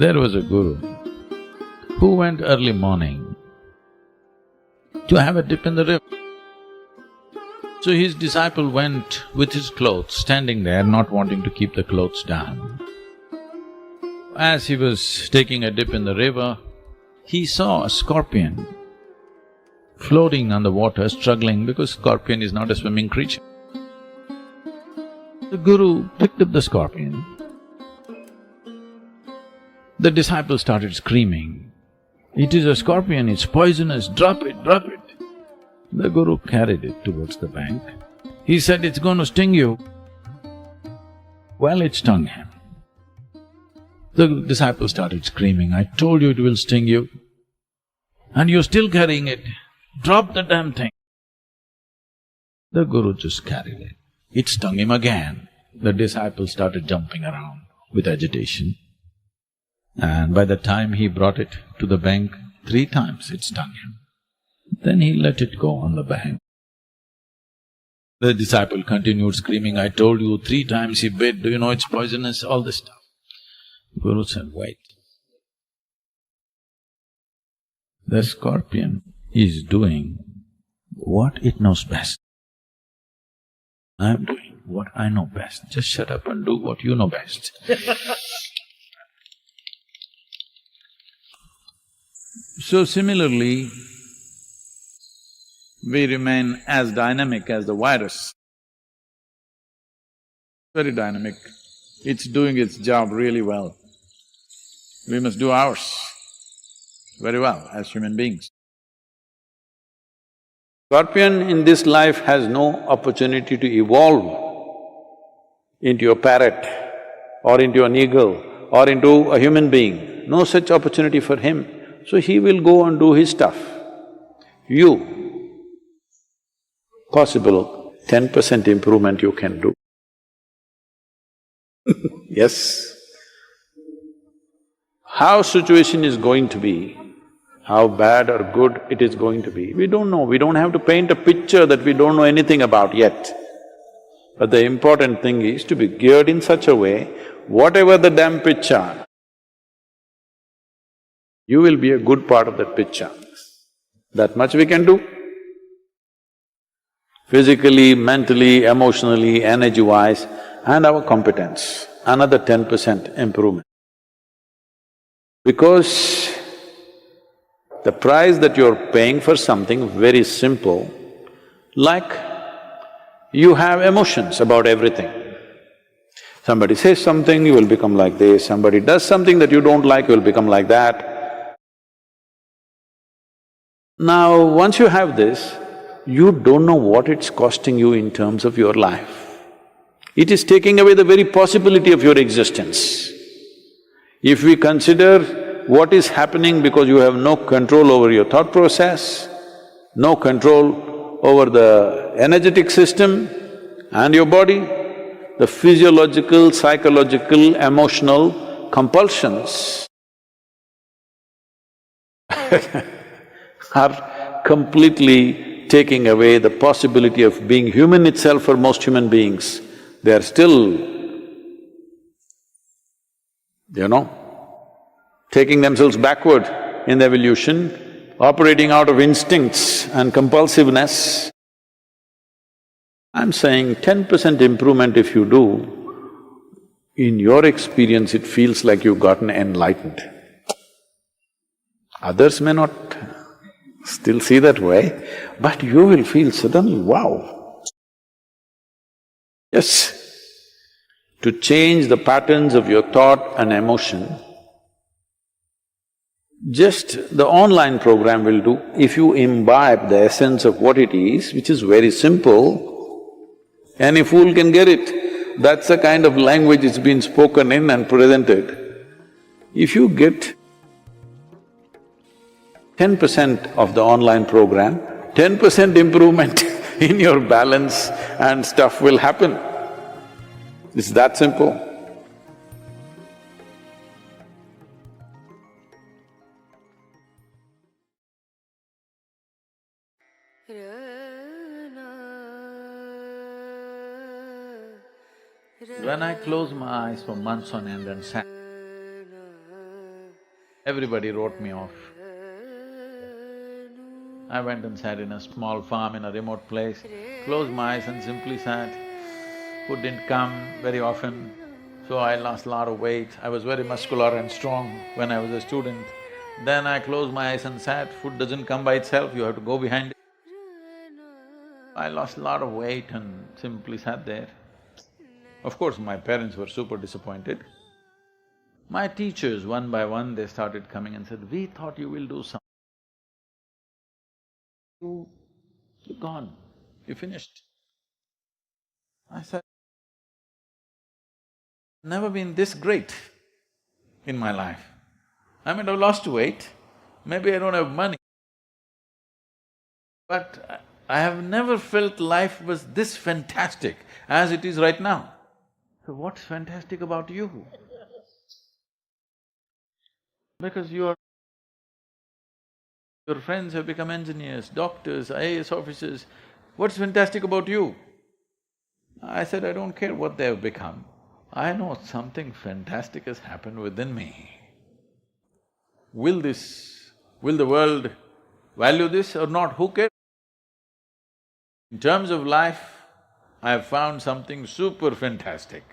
There was a guru who went early morning to have a dip in the river. So his disciple went with his clothes, standing there, not wanting to keep the clothes down. As he was taking a dip in the river, he saw a scorpion floating on the water, struggling because scorpion is not a swimming creature. The guru picked up the scorpion. The disciple started screaming, "It is a scorpion, it's poisonous, drop it, drop it." The guru carried it towards the bank. He said, "It's going to sting you." Well, it stung him. The disciple started screaming, "I told you it will sting you, and you're still carrying it. Drop the damn thing." The guru just carried it. It stung him again. The disciple started jumping around with agitation. And by the time he brought it to the bank, 3 times it stung him. Then he let it go on the bank. The disciple continued screaming, "I told you 3 times he bit, do you know it's poisonous?" All this stuff. The guru said, "Wait. The scorpion is doing what it knows best. I'm doing what I know best. Just shut up and do what you know best." So similarly, we remain as dynamic as the virus. Very dynamic. It's doing its job really well. We must do ours very well as human beings. Scorpion in this life has no opportunity to evolve into a parrot or into an eagle or into a human being. No such opportunity for him. So he will go and do his stuff. You, possible 10% improvement you can do. Yes. How situation is going to be, how bad or good it is going to be, we don't know. We don't have to paint a picture that we don't know anything about yet. But the important thing is to be geared in such a way, whatever the damn picture, you will be a good part of that picture. That much we can do. Physically, mentally, emotionally, energy-wise, and our competence, another 10% improvement. Because the price that you're paying for something very simple, like you have emotions about everything. Somebody says something, you will become like this, somebody does something that you don't like, you will become like that. Now, once you have this, you don't know what it's costing you in terms of your life. It is taking away the very possibility of your existence. If we consider what is happening because you have no control over your thought process, no control over the energetic system and your body, the physiological, psychological, emotional compulsions are completely taking away the possibility of being human itself for most human beings. They are still, taking themselves backward in evolution, operating out of instincts and compulsiveness. I'm saying 10% improvement if you do, in your experience it feels like you've gotten enlightened. Others may not still see that way, but you will feel suddenly, wow. Yes, to change the patterns of your thought and emotion, just the online program will do. If you imbibe the essence of what it is, which is very simple, any fool can get it. That's the kind of language it's been spoken in and presented. If you get 10% of the online program, 10% improvement in your balance and stuff will happen. It's that simple. When I close my eyes for months on end and sat, Everybody wrote me off. I went and sat in a small farm in a remote place, closed my eyes and simply sat. Food didn't come very often, so I lost a lot of weight. I was very muscular and strong when I was a student. Then I closed my eyes and sat. Food doesn't come by itself, you have to go behind it. I lost a lot of weight and simply sat there. Of course, my parents were super disappointed. My teachers, one by one, they started coming and said, "We thought you will do something. You're gone, you finished." I said, "Never been this great in my life. I mean, I've lost weight, maybe I don't have money, but I have never felt life was this fantastic as it is right now." So what's fantastic about you? Because your friends have become engineers, doctors, IAS officers, what's fantastic about you? I said, "I don't care what they have become, I know something fantastic has happened within me. Will the world value this or not, who cares? In terms of life, I have found something super fantastic,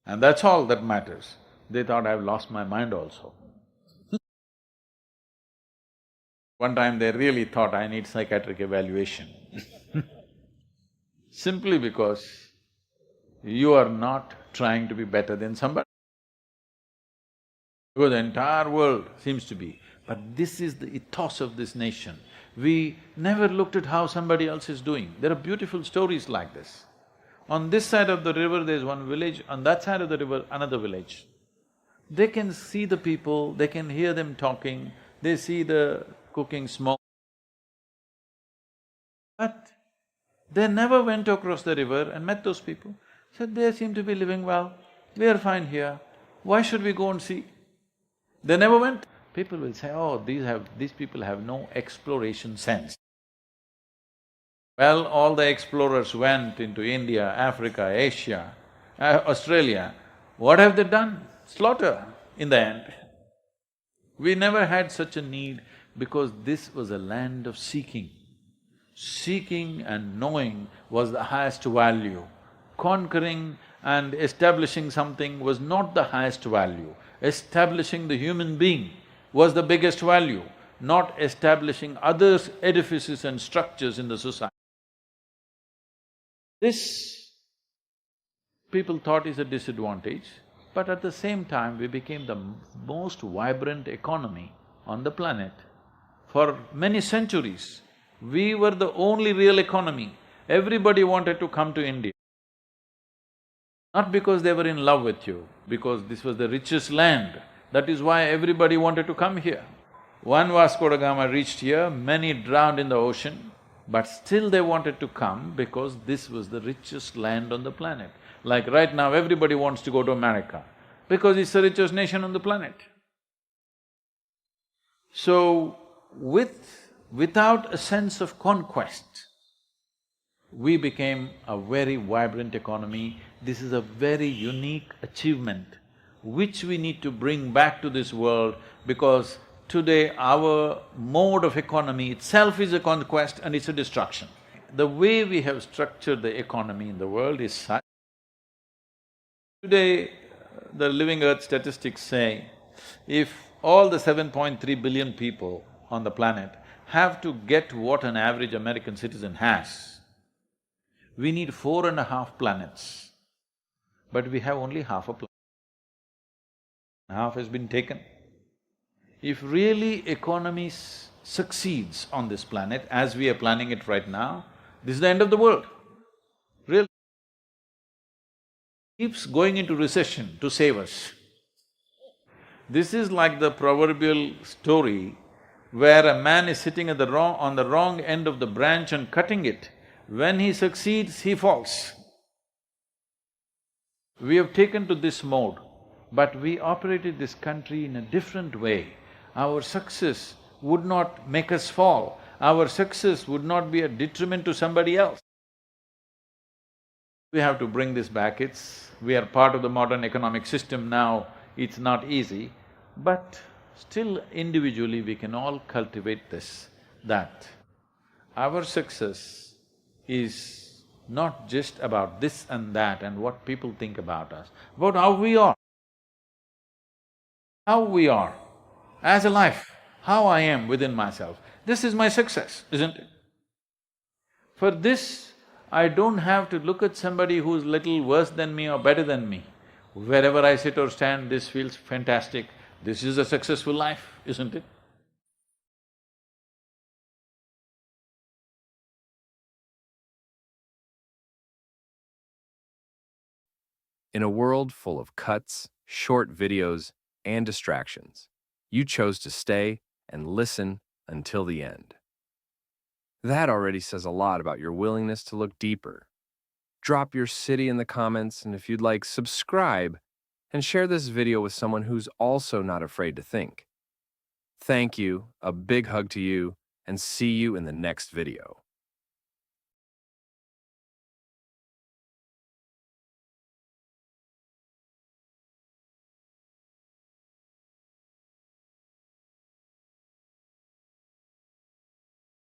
and that's all that matters." They thought I've lost my mind also. One time they really thought I need psychiatric evaluation simply because you are not trying to be better than somebody. Because the entire world seems to be, but this is the ethos of this nation. We never looked at how somebody else is doing. There are beautiful stories like this. On this side of the river there's one village, on that side of the river another village. They can see the people, they can hear them talking, they see the cooking smoke. But they never went across the river and met those people. Said, "They seem to be living well, we are fine here, why should we go and see?" They never went. People will say, "Oh, these people have no exploration sense." Well, all the explorers went into India, Africa, Asia, Australia. What have they done? Slaughter in the end. We never had such a need because this was a land of seeking. Seeking and knowing was the highest value. Conquering and establishing something was not the highest value. Establishing the human being was the biggest value, not establishing other edifices and structures in the society. This people thought is a disadvantage, but at the same time we became the most vibrant economy on the planet. For many centuries, we were the only real economy. Everybody wanted to come to India. Not because they were in love with you, because this was the richest land. That is why everybody wanted to come here. One Vasco da Gama reached here, many drowned in the ocean, but still they wanted to come because this was the richest land on the planet. Like right now, everybody wants to go to America because it's the richest nation on the planet. So, without a sense of conquest, we became a very vibrant economy. This is a very unique achievement which we need to bring back to this world because today our mode of economy itself is a conquest and it's a destruction. The way we have structured the economy in the world is such. Today, the Living Earth statistics say, if all the 7.3 billion people on the planet have to get what an average American citizen has, we need 4.5 planets, but we have only half a planet. Half has been taken. If really economy succeeds on this planet as we are planning it right now, this is the end of the world. Really. Keeps going into recession to save us. This is like the proverbial story where a man is sitting on the wrong end of the branch and cutting it. When he succeeds, he falls. We have taken to this mode, but we operated this country in a different way. Our success would not make us fall, our success would not be a detriment to somebody else. We have to bring this back. We are part of the modern economic system now, it's not easy, but still individually we can all cultivate this, that our success is not just about this and that and what people think about us, about how we are. How we are as a life, how I am within myself. This is my success, isn't it? For this, I don't have to look at somebody who's little worse than me or better than me. Wherever I sit or stand, this feels fantastic. This is a successful life, isn't it? In a world full of cuts, short videos, and distractions, you chose to stay and listen until the end. That already says a lot about your willingness to look deeper. Drop your city in the comments, and if you'd like, subscribe and share this video with someone who's also not afraid to think. Thank you, a big hug to you, and see you in the next video.